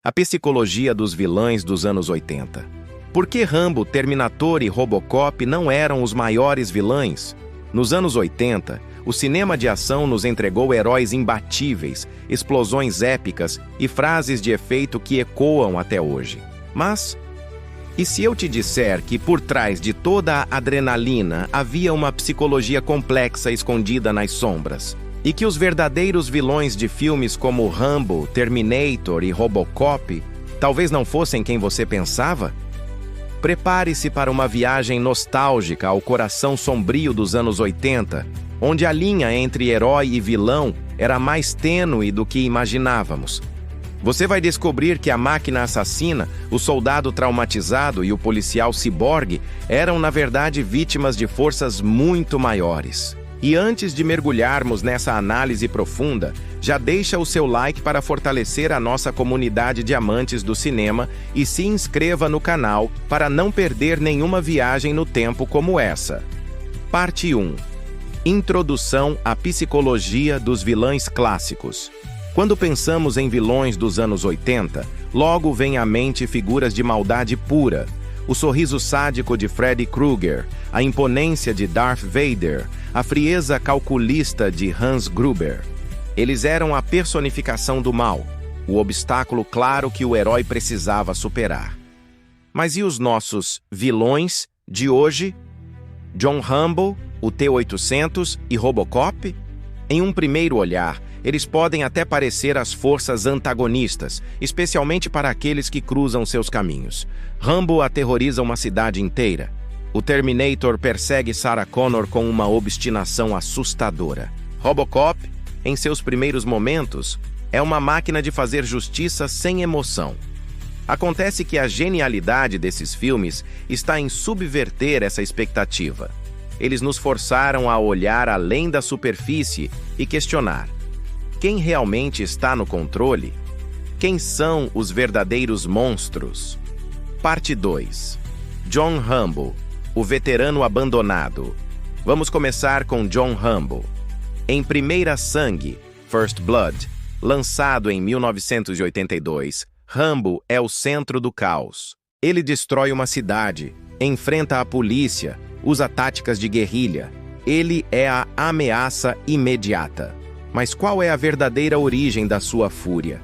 A psicologia dos vilões dos anos 80. Por que Rambo, Terminator e Robocop não eram os maiores vilões? Nos anos 80, o cinema de ação nos entregou heróis imbatíveis, explosões épicas e frases de efeito que ecoam até hoje. Mas, e se eu te disser que por trás de toda a adrenalina havia uma psicologia complexa escondida nas sombras? E que os verdadeiros vilões de filmes como Rambo, Terminator e Robocop talvez não fossem quem você pensava? Prepare-se para uma viagem nostálgica ao coração sombrio dos anos 80, onde a linha entre herói e vilão era mais tênue do que imaginávamos. Você vai descobrir que a máquina assassina, o soldado traumatizado e o policial ciborgue eram, na verdade, vítimas de forças muito maiores. E antes de mergulharmos nessa análise profunda, já deixa o seu like para fortalecer a nossa comunidade de amantes do cinema e se inscreva no canal para não perder nenhuma viagem no tempo como essa. Parte 1. Introdução à psicologia dos vilões clássicos. Quando pensamos em vilões dos anos 80, logo vem à mente figuras de maldade pura. O sorriso sádico de Freddy Krueger, a imponência de Darth Vader, a frieza calculista de Hans Gruber. Eles eram a personificação do mal, o obstáculo claro que o herói precisava superar. Mas e os nossos vilões de hoje? John Rambo, o T-800 e Robocop? Em um primeiro olhar, eles podem até parecer as forças antagonistas, especialmente para aqueles que cruzam seus caminhos. Rambo aterroriza uma cidade inteira. O Terminator persegue Sarah Connor com uma obstinação assustadora. Robocop, em seus primeiros momentos, é uma máquina de fazer justiça sem emoção. Acontece que a genialidade desses filmes está em subverter essa expectativa. Eles nos forçaram a olhar além da superfície e questionar: quem realmente está no controle? Quem são os verdadeiros monstros? Parte 2. John Rambo, o veterano abandonado. Vamos começar com John Rambo. Em Primeira Sangue, First Blood, lançado em 1982, Rambo é o centro do caos. Ele destrói uma cidade, enfrenta a polícia, usa táticas de guerrilha. Ele é a ameaça imediata. Mas qual é a verdadeira origem da sua fúria?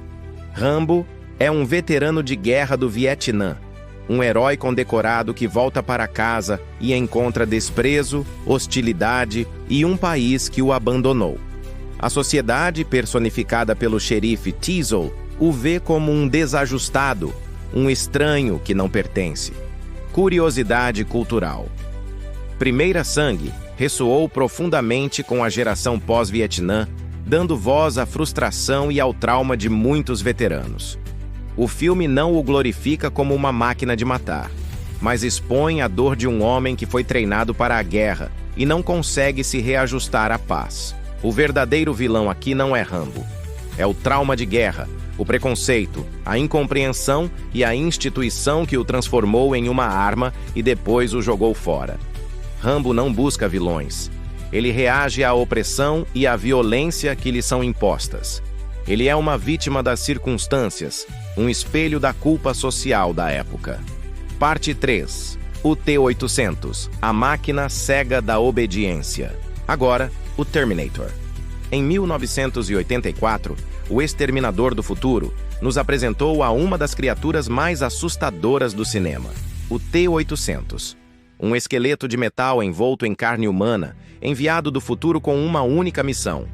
Rambo é um veterano de guerra do Vietnã, um herói condecorado que volta para casa e encontra desprezo, hostilidade e um país que o abandonou. A sociedade, personificada pelo xerife Teasle, o vê como um desajustado, um estranho que não pertence. Curiosidade cultural. Primeira Sangue ressoou profundamente com a geração pós-Vietnã, dando voz à frustração e ao trauma de muitos veteranos. O filme não o glorifica como uma máquina de matar, mas expõe a dor de um homem que foi treinado para a guerra e não consegue se reajustar à paz. O verdadeiro vilão aqui não é Rambo. É o trauma de guerra, o preconceito, a incompreensão e a instituição que o transformou em uma arma e depois o jogou fora. Rambo não busca vilões. Ele reage à opressão e à violência que lhe são impostas. Ele é uma vítima das circunstâncias, um espelho da culpa social da época. Parte 3. O T-800, a máquina cega da obediência. Agora, o Terminator. Em 1984, o Exterminador do Futuro nos apresentou a uma das criaturas mais assustadoras do cinema, o T-800. Um esqueleto de metal envolto em carne humana, enviado do futuro com uma única missão: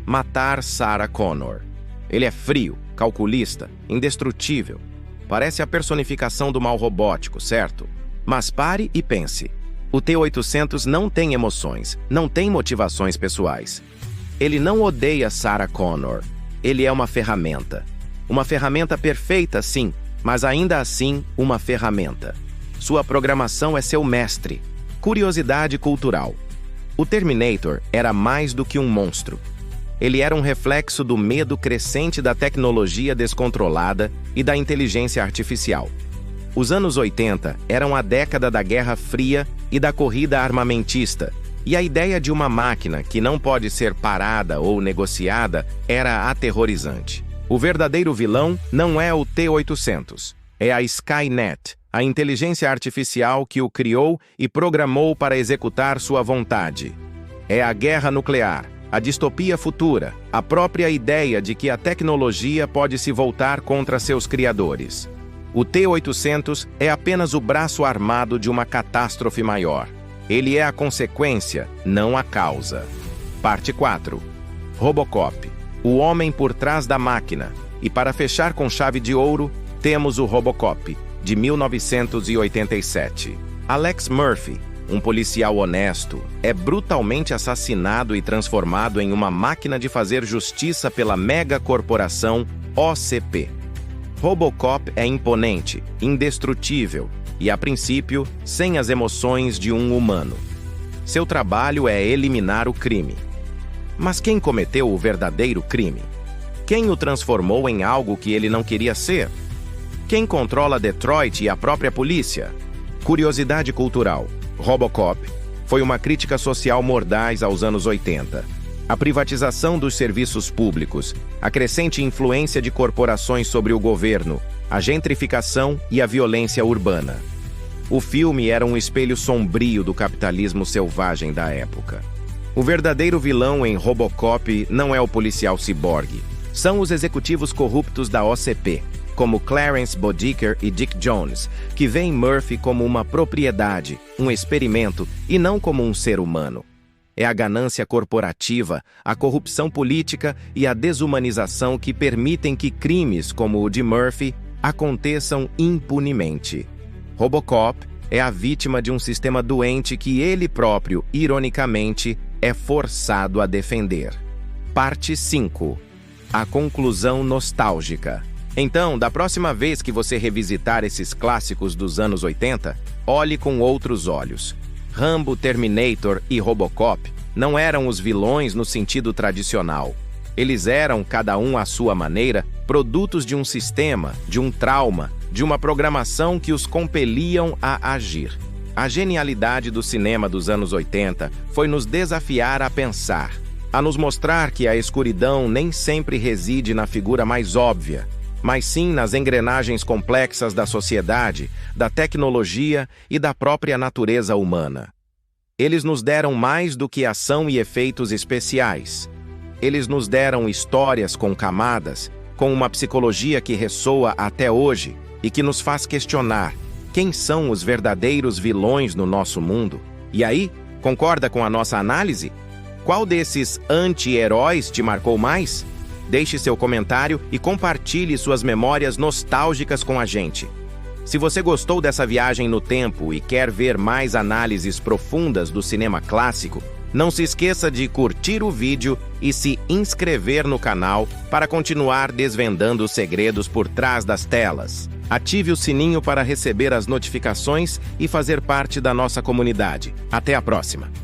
matar Sarah Connor. Ele é frio, calculista, indestrutível. Parece a personificação do mal robótico, certo? Mas pare e pense. O T-800 não tem emoções, não tem motivações pessoais. Ele não odeia Sarah Connor. Ele é uma ferramenta. Uma ferramenta perfeita, sim, mas ainda assim uma ferramenta. Sua programação é seu mestre. Curiosidade cultural. O Terminator era mais do que um monstro. Ele era um reflexo do medo crescente da tecnologia descontrolada e da inteligência artificial. Os anos 80 eram a década da Guerra Fria e da corrida armamentista, e a ideia de uma máquina que não pode ser parada ou negociada era aterrorizante. O verdadeiro vilão não é o T-800, é a Skynet, a inteligência artificial que o criou e programou para executar sua vontade. É a guerra nuclear, a distopia futura, a própria ideia de que a tecnologia pode se voltar contra seus criadores. O T-800 é apenas o braço armado de uma catástrofe maior. Ele é a consequência, não a causa. Parte 4. Robocop, o homem por trás da máquina. E para fechar com chave de ouro, temos o Robocop, de 1987. Alex Murphy, um policial honesto, é brutalmente assassinado e transformado em uma máquina de fazer justiça pela megacorporação OCP. Robocop é imponente, indestrutível e, a princípio, sem as emoções de um humano. Seu trabalho é eliminar o crime. Mas quem cometeu o verdadeiro crime? Quem o transformou em algo que ele não queria ser? Quem controla Detroit e a própria polícia? Curiosidade cultural. Robocop foi uma crítica social mordaz aos anos 80. A privatização dos serviços públicos, a crescente influência de corporações sobre o governo, a gentrificação e a violência urbana. O filme era um espelho sombrio do capitalismo selvagem da época. O verdadeiro vilão em Robocop não é o policial ciborgue. São os executivos corruptos da OCP, como Clarence Bodicker e Dick Jones, que veem Murphy como uma propriedade, um experimento e não como um ser humano. É a ganância corporativa, a corrupção política e a desumanização que permitem que crimes como o de Murphy aconteçam impunemente. Robocop é a vítima de um sistema doente que ele próprio, ironicamente, é forçado a defender. Parte 5. A conclusão nostálgica. Então, da próxima vez que você revisitar esses clássicos dos anos 80, olhe com outros olhos. Rambo, Terminator e Robocop não eram os vilões no sentido tradicional. Eles eram, cada um à sua maneira, produtos de um sistema, de um trauma, de uma programação que os compeliam a agir. A genialidade do cinema dos anos 80 foi nos desafiar a pensar, a nos mostrar que a escuridão nem sempre reside na figura mais óbvia, mas sim nas engrenagens complexas da sociedade, da tecnologia e da própria natureza humana. Eles nos deram mais do que ação e efeitos especiais. Eles nos deram histórias com camadas, com uma psicologia que ressoa até hoje e que nos faz questionar quem são os verdadeiros vilões no nosso mundo. E aí, concorda com a nossa análise? Qual desses anti-heróis te marcou mais? Deixe seu comentário e compartilhe suas memórias nostálgicas com a gente. Se você gostou dessa viagem no tempo e quer ver mais análises profundas do cinema clássico, não se esqueça de curtir o vídeo e se inscrever no canal para continuar desvendando os segredos por trás das telas. Ative o sininho para receber as notificações e fazer parte da nossa comunidade. Até a próxima!